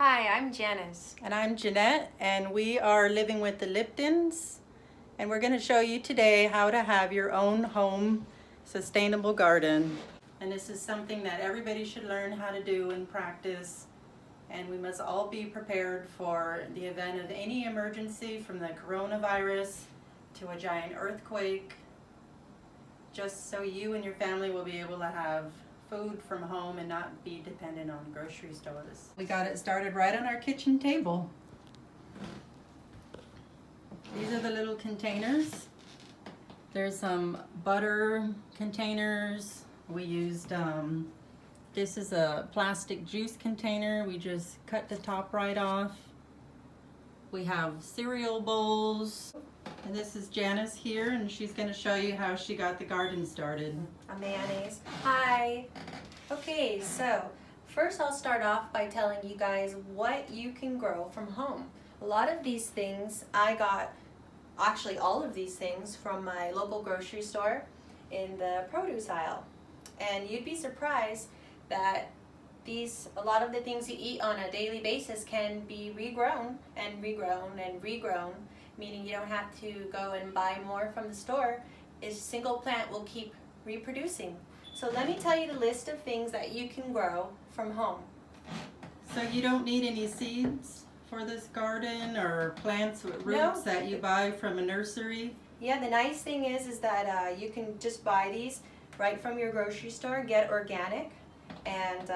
Hi, I'm Janice. And I'm Jeanette, and we are living with the Liptons, and we're going to show you today how to have your own home sustainable garden. And this is something that everybody should learn how to do and practice, and we must all be prepared for the event of any emergency, from the coronavirus to a giant earthquake, just so you and your family will be able to have food from home and not be dependent on grocery stores. We got it started right on our kitchen table. These are the little containers. There's some butter containers. We used, this is a plastic juice container. We just cut the top right off. We have cereal bowls. And this is Janice here, and she's going to show you how she got the garden started. A mayonnaise. Hi. Okay, so first I'll start off by telling you guys what you can grow from home. A lot of these things I got, actually all of these things, from my local grocery store in the produce aisle. And you'd be surprised that a lot of the things you eat on a daily basis can be regrown and regrown and regrown, meaning you don't have to go and buy more from the store. A single plant will keep reproducing. So let me tell you the list of things that you can grow from home. So you don't need any seeds for this garden or plants with roots No. that you buy from a nursery? Yeah, the nice thing is that you can just buy these right from your grocery store, get organic, and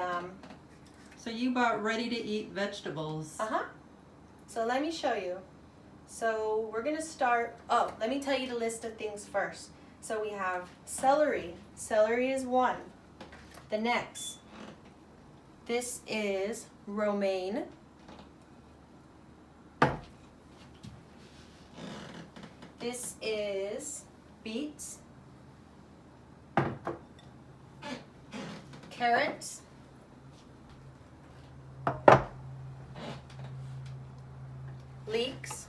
So you bought ready-to-eat vegetables. So let me show you. So we're gonna start, let me tell you the list of things first. So we have celery. Celery is one. The next, this is romaine. This is beets. Carrots. Leeks.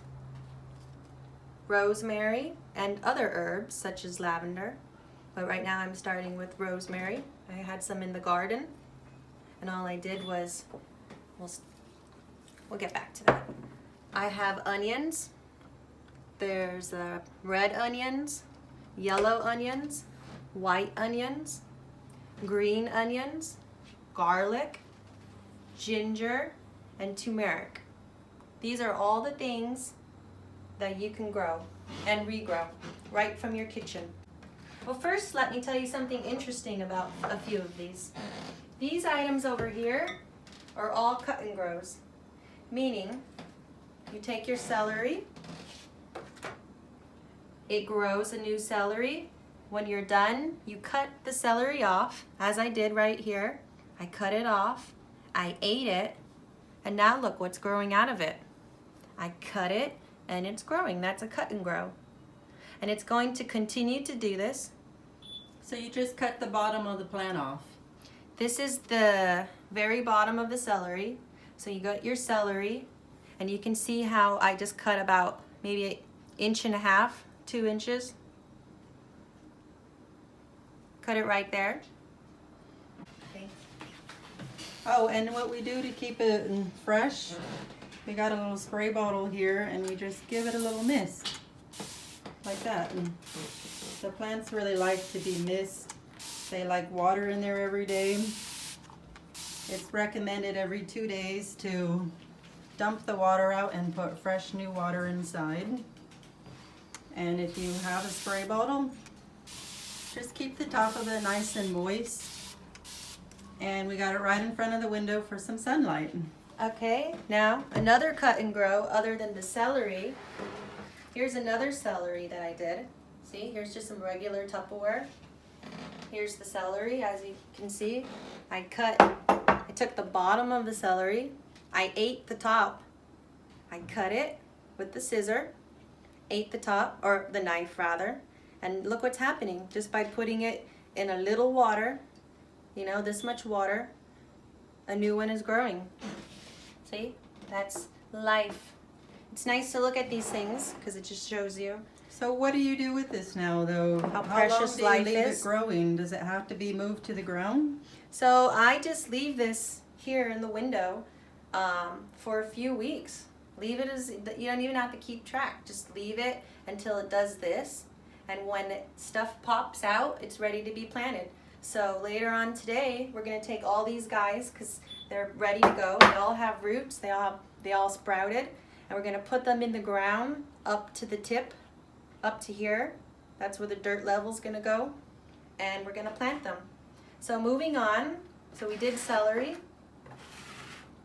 Rosemary and other herbs such as lavender, but right now I'm starting with rosemary. I had some in the garden, and all I did was, we'll get back to that. I have onions. There's red onions, yellow onions, white onions, green onions, garlic, ginger, and turmeric. These are all the things that you can grow and regrow right from your kitchen. Well, first let me tell you something interesting about a few of these. These items over here are all cut and grows, meaning you take your celery, it grows a new celery. When you're done, you cut the celery off, as I did right here. I cut it off, I ate it, and now look what's growing out of it. I cut it, and it's growing. That's a cut and grow. And it's going to continue to do this. So you just cut the bottom of the plant off. This is the very bottom of the celery. So you got your celery, and you can see how I just cut about maybe 1.5 inches, 2 inches. Cut it right there. Okay. Oh, and what we do to keep it fresh, we got a little spray bottle here, and we just give it a little mist, like that. And the plants really like to be mist. They like water in there every day. It's recommended every 2 days to dump the water out and put fresh new water inside. And if you have a spray bottle, just keep the top of it nice and moist. And we got it right in front of the window for some sunlight. Okay, now another cut and grow other than the celery. Here's another celery that I did. See, here's just some regular Tupperware. Here's the celery, as you can see. I took the bottom of the celery. I ate the top. I cut it with the scissor, ate the top, or the knife rather. And look what's happening just by putting it in a little water, this much water, a new one is growing. See, that's life. It's nice to look at these things because it just shows you. So what do you do with this now, though? How precious life do you leave is. it growing? Does it have to be moved to the ground? So I just leave this here in the window for a few weeks. Leave it as, you don't even have to keep track. Just leave it until it does this. And when stuff pops out, it's ready to be planted. So later on today, we're gonna take all these guys because they're ready to go. They all have roots, they all sprouted. And we're gonna put them in the ground up to the tip, up to here. That's where the dirt level's gonna go. And we're gonna plant them. So moving on, so we did celery.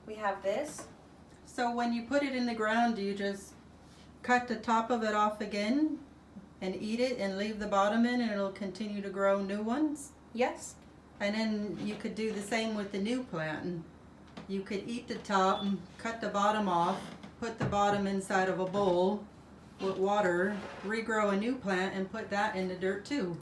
We have this. So when you put it in the ground, do you just cut the top of it off again and eat it and leave the bottom in and it'll continue to grow new ones? Yes. And then you could do the same with the new plant. You could eat the top and cut the bottom off, put the bottom inside of a bowl with water, regrow a new plant and put that in the dirt too.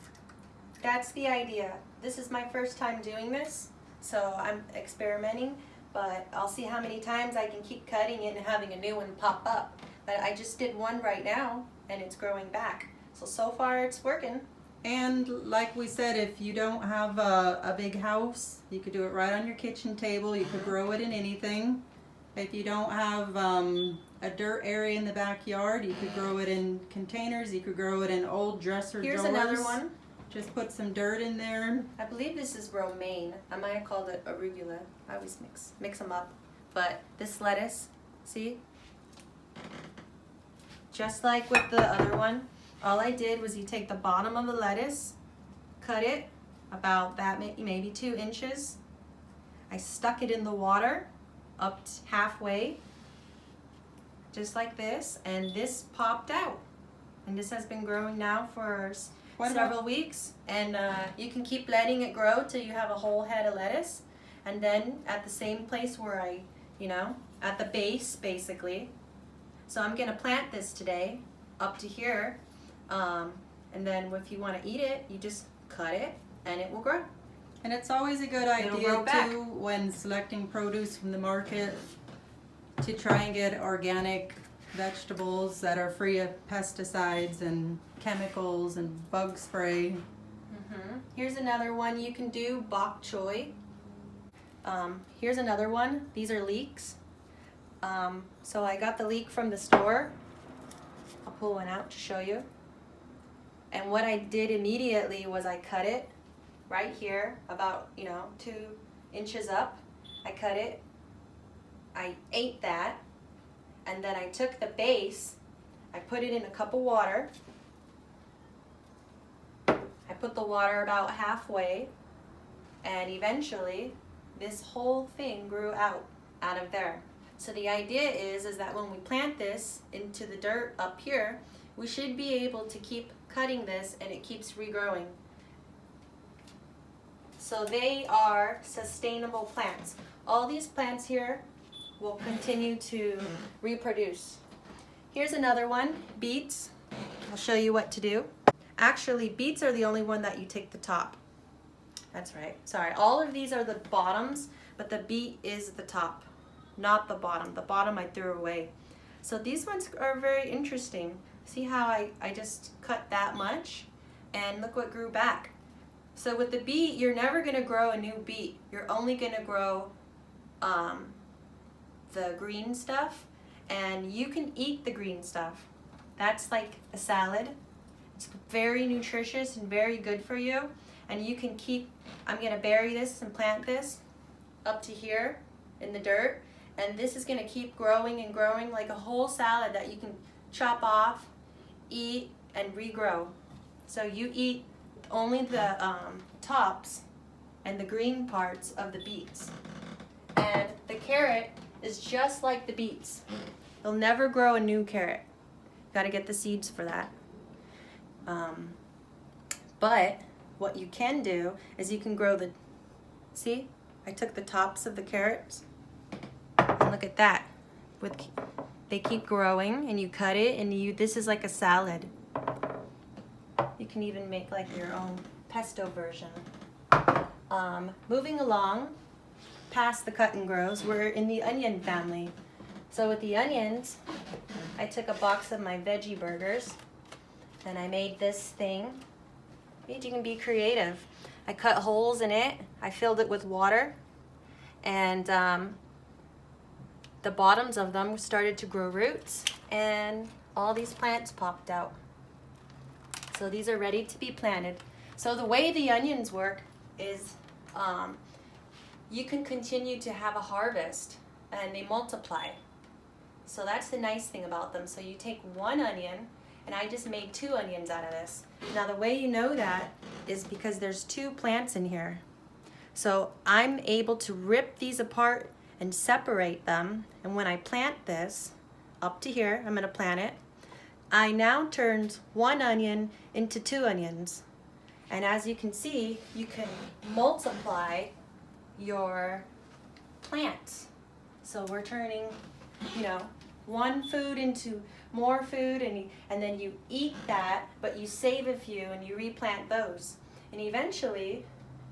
That's the idea. This is my first time doing this, so I'm experimenting, but I'll see how many times I can keep cutting it and having a new one pop up. But I just did one right now and it's growing back. So far it's working. And like we said, if you don't have a big house, you could do it right on your kitchen table. You could grow it in anything. If you don't have a dirt area in the backyard, you could grow it in containers. You could grow it in old dresser drawers. Here's another one. Just put some dirt in there. I believe this is romaine. I might have called it arugula. I always mix them up. But this lettuce, see? Just like with the other one, all I did was you take the bottom of the lettuce, cut it about that, maybe 2 inches. I stuck it in the water up halfway, just like this, and this popped out. And this has been growing now for several weeks, and you can keep letting it grow till you have a whole head of lettuce. And then at the same place where I, at the base basically. So I'm gonna plant this today up to here, and then if you want to eat it, you just cut it and it will grow. And it's always a good idea too when selecting produce from the market to try and get organic vegetables that are free of pesticides and chemicals and bug spray. Here's another one you can do, bok choy. Here's another one. These are leeks. So I got the leek from the store. I'll pull one out to show you. And what I did immediately was I cut it right here, about 2 inches up. I cut it. I ate that. And then I took the base, I put it in a cup of water. I put the water about halfway, and eventually this whole thing grew out of there. So the idea is that when we plant this into the dirt up here, we should be able to keep cutting this and it keeps regrowing. So they are sustainable plants. All these plants here will continue to reproduce. Here's another one, beets. I'll show you what to do. Actually, beets are the only one that you take the top. That's right, sorry. All of these are the bottoms, but the beet is the top, not the bottom. The bottom I threw away. So these ones are very interesting. See how I just cut that much? And look what grew back. So with the beet, you're never gonna grow a new beet. You're only gonna grow the green stuff, and you can eat the green stuff. That's like a salad. It's very nutritious and very good for you. And you can keep, I'm gonna bury this and plant this up to here in the dirt. And this is gonna keep growing and growing like a whole salad that you can chop off, eat, and regrow. So you eat only the tops and the green parts of the beets. And the carrot is just like the beets. You'll never grow a new carrot. Gotta get the seeds for that. But what you can do is you can grow the, see? I took the tops of the carrots, and look at that. They keep growing, and you cut it, and this is like a salad. You can even make like your own pesto version. Moving along, past the cut and grows, we're in the onion family. So with the onions, I took a box of my veggie burgers, and I made this thing. You can be creative. I cut holes in it. I filled it with water, and the bottoms of them started to grow roots and all these plants popped out. So these are ready to be planted. So the way the onions work is you can continue to have a harvest and they multiply. So that's the nice thing about them. So you take one onion, and I just made 2 onions out of this. Now the way you know that is because there's 2 plants in here. So I'm able to rip these apart and separate them. And when I plant this, up to here, I'm gonna plant it. I now turned 1 onion into 2 onions. And as you can see, you can multiply your plants. So we're turning, you know, one food into more food, and then you eat that, but you save a few and you replant those. And eventually,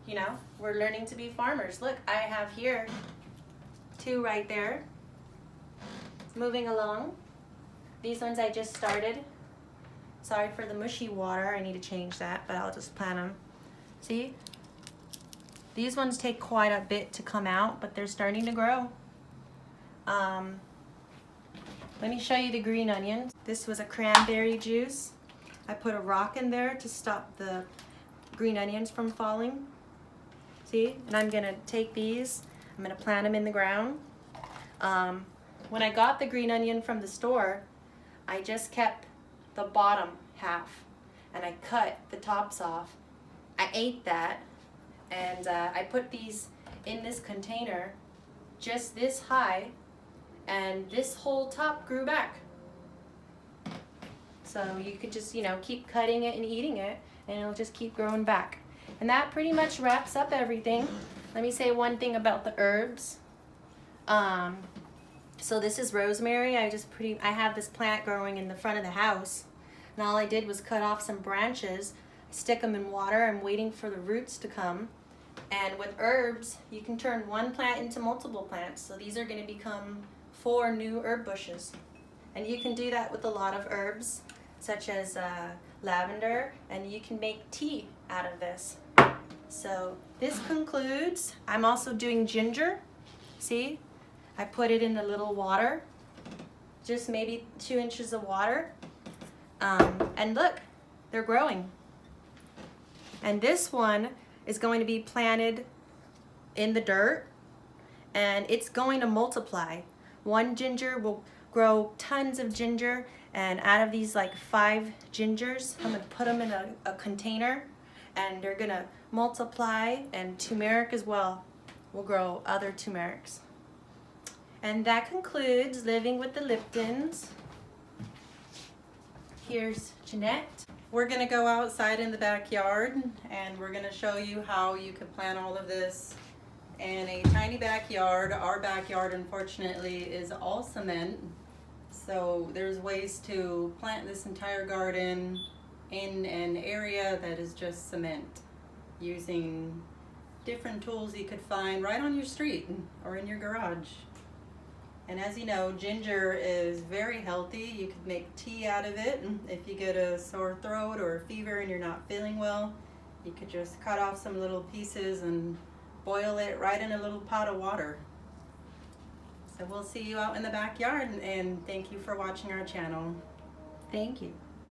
you know, we're learning to be farmers. Look, I have here 2 right there. Moving along. These ones I just started. Sorry for the mushy water, I need to change that, but I'll just plant them. See? These ones take quite a bit to come out, but they're starting to grow. Let me show you the green onions. This was a cranberry juice. I put a rock in there to stop the green onions from falling. See? And I'm gonna take these, I'm gonna plant them in the ground. When I got the green onion from the store, I just kept the bottom half and I cut the tops off. I ate that, and I put these in this container just this high, and this whole top grew back. So you could just, you know, keep cutting it and eating it, and it'll just keep growing back. And that pretty much wraps up everything. Let me say one thing about the herbs. So this is rosemary. I have this plant growing in the front of the house, and all I did was cut off some branches, stick them in water. I'm waiting for the roots to come. And with herbs, you can turn one plant into multiple plants. So these are going to become 4 new herb bushes. And you can do that with a lot of herbs, such as lavender, and you can make tea out of this. So this concludes. I'm also doing ginger. See? I put it in a little water, just maybe 2 inches of water. And look, they're growing. And this one is going to be planted in the dirt, and it's going to multiply. 1 ginger will grow tons of ginger, and out of these like 5 gingers, I'm gonna put them in a container, and they're gonna multiply, and turmeric as well will grow other turmerics. And that concludes Living with the Liptons. Here's Jeanette. We're gonna go outside in the backyard, and we're gonna show you how you can plant all of this in a tiny backyard. Our backyard, unfortunately, is all cement. So there's ways to plant this entire garden in an area that is just cement, using different tools you could find right on your street or in your garage. And as you know, ginger is very healthy. You could make tea out of it. If you get a sore throat or a fever and you're not feeling well, you could just cut off some little pieces and boil it right in a little pot of water. So we'll see you out in the backyard, and thank you for watching our channel. Thank you.